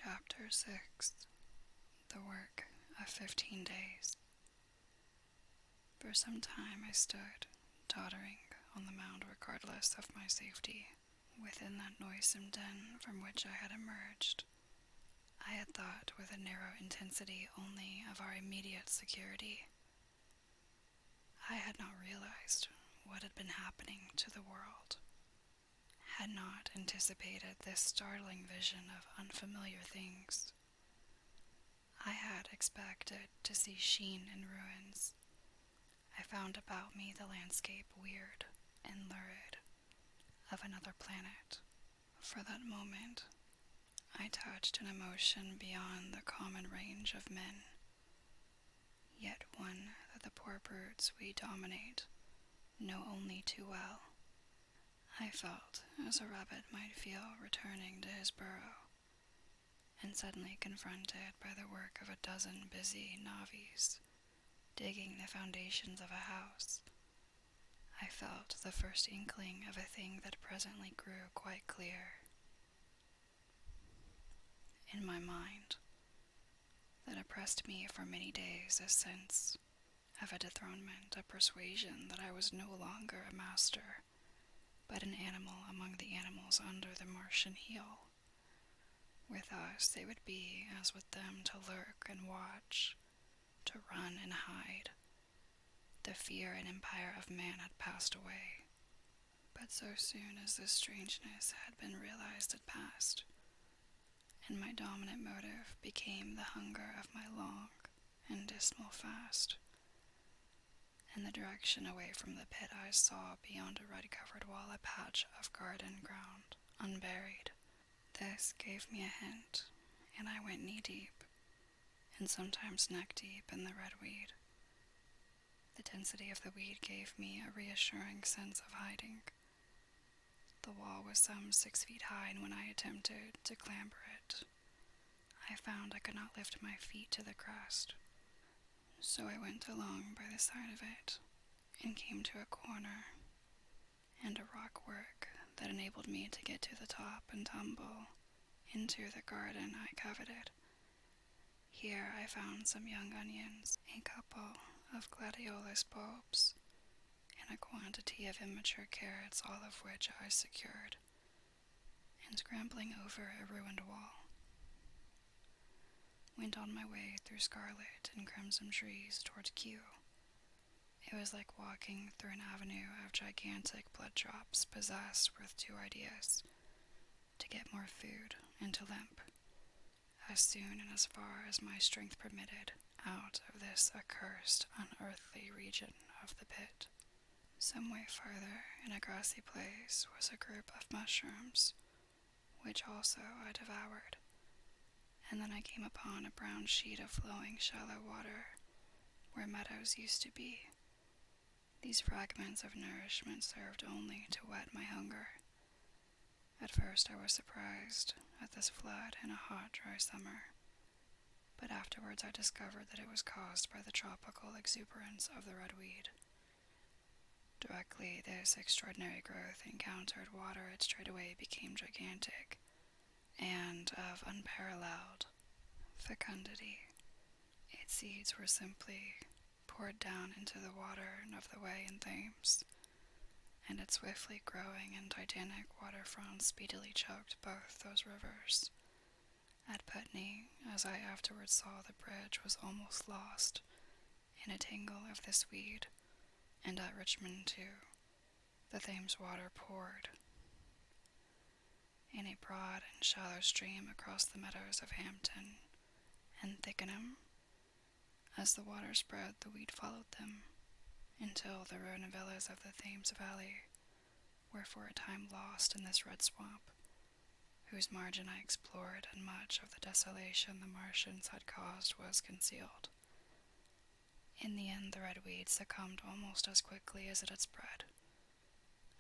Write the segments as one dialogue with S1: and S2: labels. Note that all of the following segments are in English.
S1: Chapter 6. The Work of 15 Days. For some time I stood, tottering on the mound regardless of my safety, within that noisome den from which I had emerged. I had thought with a narrow intensity only of our immediate security. I had not realized what had been happening to the world, had not anticipated this startling vision of unfamiliar things. I had expected to see sheen and ruins. I found about me the landscape weird and lurid of another planet. For that moment, I touched an emotion beyond the common range of men, yet one that the poor brutes we dominate know only too well. I felt as a rabbit might feel returning to his burrow, and suddenly confronted by the work of a dozen busy navvies, digging the foundations of a house. I felt the first inkling of a thing that presently grew quite clear in my mind, that oppressed me for many days, a sense of a dethronement, a persuasion that I was no longer a master, but an animal among the animals under the Martian heel. With us, it would be as with them to lurk and watch, to run and hide. The fear and empire of man had passed away, but so soon as this strangeness had been realized it passed, and my dominant motive became the hunger of my long and dismal fast. In the direction away from the pit I saw beyond a red-covered wall a patch of garden ground, unburied. This gave me a hint, and I went knee-deep, and sometimes neck-deep in the red weed. The density of the weed gave me a reassuring sense of hiding. The wall was some 6 feet high, and when I attempted to clamber it, I found I could not lift my feet to the crest. So I went along by the side of it, and came to a corner and a rock work that enabled me to get to the top and tumble into the garden I coveted. Here I found some young onions, a couple of gladiolus bulbs, and a quantity of immature carrots, all of which I secured, and scrambling over a ruined wall, went on my way through scarlet and crimson trees toward Kew. It was like walking through an avenue of gigantic blood drops possessed with two ideas: to get more food and to limp, as soon and as far as my strength permitted, out of this accursed, unearthly region of the pit. Some way farther, in a grassy place, was a group of mushrooms, which also I devoured, and then I came upon a brown sheet of flowing shallow water, where meadows used to be. These fragments of nourishment served only to whet my hunger. At first I was surprised at this flood in a hot, dry summer, but afterwards I discovered that it was caused by the tropical exuberance of the redweed. Directly this extraordinary growth encountered water, it straightway became gigantic and of unparalleled fecundity. Its seeds were simply poured down into the water of the Wey and Thames, and its swiftly growing and titanic waterfront speedily choked both those rivers. At Putney, as I afterwards saw, the bridge was almost lost in a tangle of this weed, and at Richmond, too, the Thames water poured in a broad and shallow stream across the meadows of Hampton and Thickenham. As the water spread, the weed followed them, until the ruined villas of the Thames Valley were for a time lost in this red swamp, whose margin I explored, and much of the desolation the Martians had caused was concealed. In the end, the red weed succumbed almost as quickly as it had spread.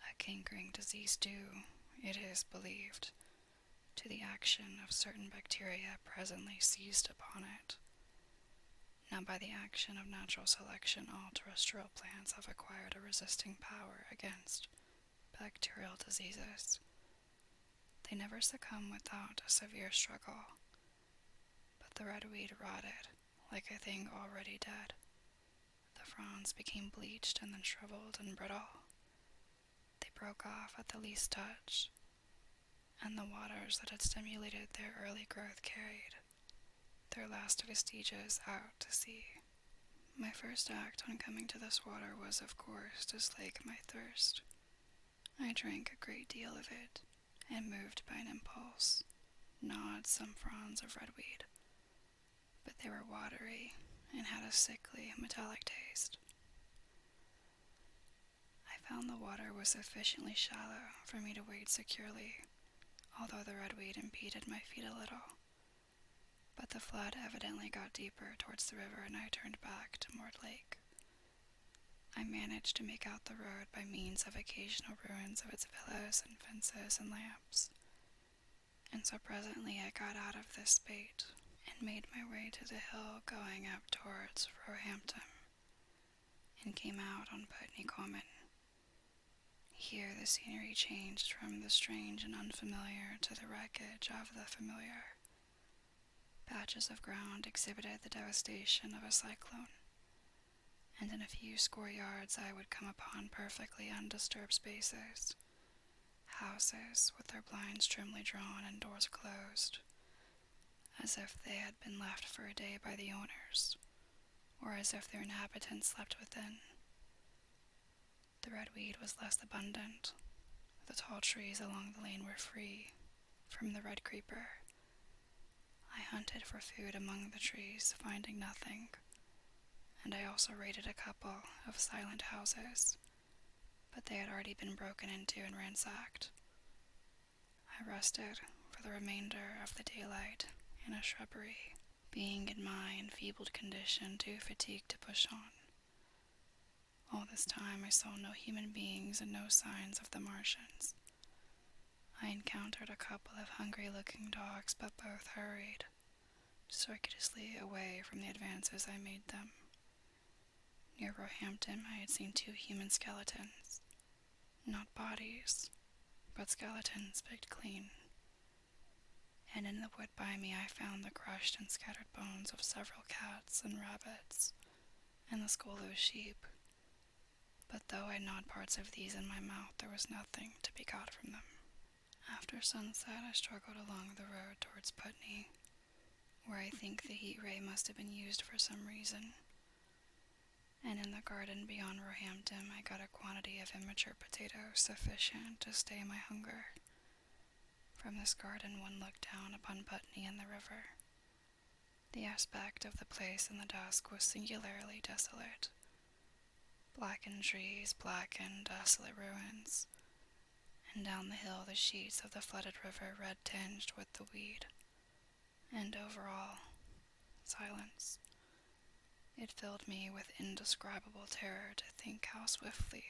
S1: A cankering disease due, it is believed, to the action of certain bacteria presently seized upon it. Now, by the action of natural selection, all terrestrial plants have acquired a resisting power against bacterial diseases. They never succumb without a severe struggle, The redweed rotted, like a thing already dead. The fronds became bleached and then shriveled and brittle. They broke off at the least touch, and the waters that had stimulated their early growth carried their last vestiges out to sea. My first act on coming to this water was, of course, to slake my thirst. I drank a great deal of it, and moved by an impulse, gnawed some fronds of redweed, but they were watery and had a sickly, metallic taste. I found the water was sufficiently shallow for me to wade securely, although the redweed impeded my feet a little. But the flood evidently got deeper towards the river, and I turned back to Mort Lake. I managed to make out the road by means of occasional ruins of its villas and fences and lamps, and so presently I got out of this spate and made my way to the hill going up towards Roehampton, and came out on Putney Common. Here the scenery changed from the strange and unfamiliar to the wreckage of the familiar. Patches of ground exhibited the devastation of a cyclone, and in a few score yards I would come upon perfectly undisturbed spaces, houses with their blinds trimly drawn and doors closed, as if they had been left for a day by the owners, or as if their inhabitants slept within. The redweed was less abundant. The tall trees along the lane were free from the red creeper. I hunted for food among the trees, finding nothing, and I also raided a couple of silent houses, but they had already been broken into and ransacked. I rested for the remainder of the daylight in a shrubbery, being in my enfeebled condition too fatigued to push on. All this time I saw no human beings and no signs of the Martians. I encountered a couple of hungry-looking dogs, but both hurried circuitously away from the advances I made them. Near Roehampton I had seen 2 human skeletons, not bodies, but skeletons picked clean. And in the wood by me I found the crushed and scattered bones of several cats and rabbits, and the skull of a sheep. But though I gnawed parts of these in my mouth, there was nothing to be got from them. After sunset I struggled along the road towards Putney, where I think the heat ray must have been used for some reason. And in the garden beyond Roehampton I got a quantity of immature potatoes sufficient to stay my hunger. From this garden one looked down upon Putney and the river. The aspect of the place in the dusk was singularly desolate. Blackened trees, blackened, desolate ruins, and down the hill the sheets of the flooded river red-tinged with the weed, and over all, silence. It filled me with indescribable terror to think how swiftly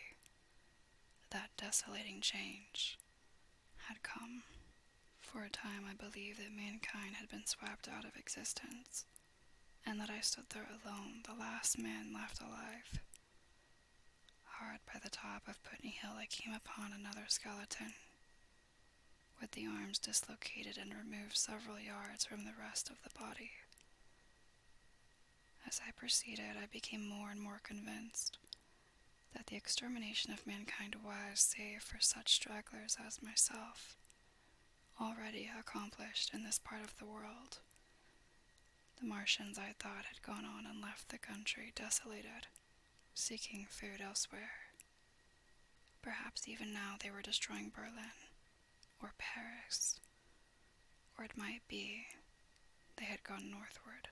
S1: that desolating change had come. For a time I believed that mankind had been swept out of existence, and that I stood there alone, the last man left alive. Hard by the top of Putney Hill I came upon another skeleton, with the arms dislocated and removed several yards from the rest of the body. As I proceeded, I became more and more convinced that the extermination of mankind was, save for such stragglers as myself, already accomplished in this part of the world. The Martians, I thought, had gone on and left the country desolated, seeking food elsewhere. Perhaps even now they were destroying Berlin, or Paris, or it might be they had gone northward.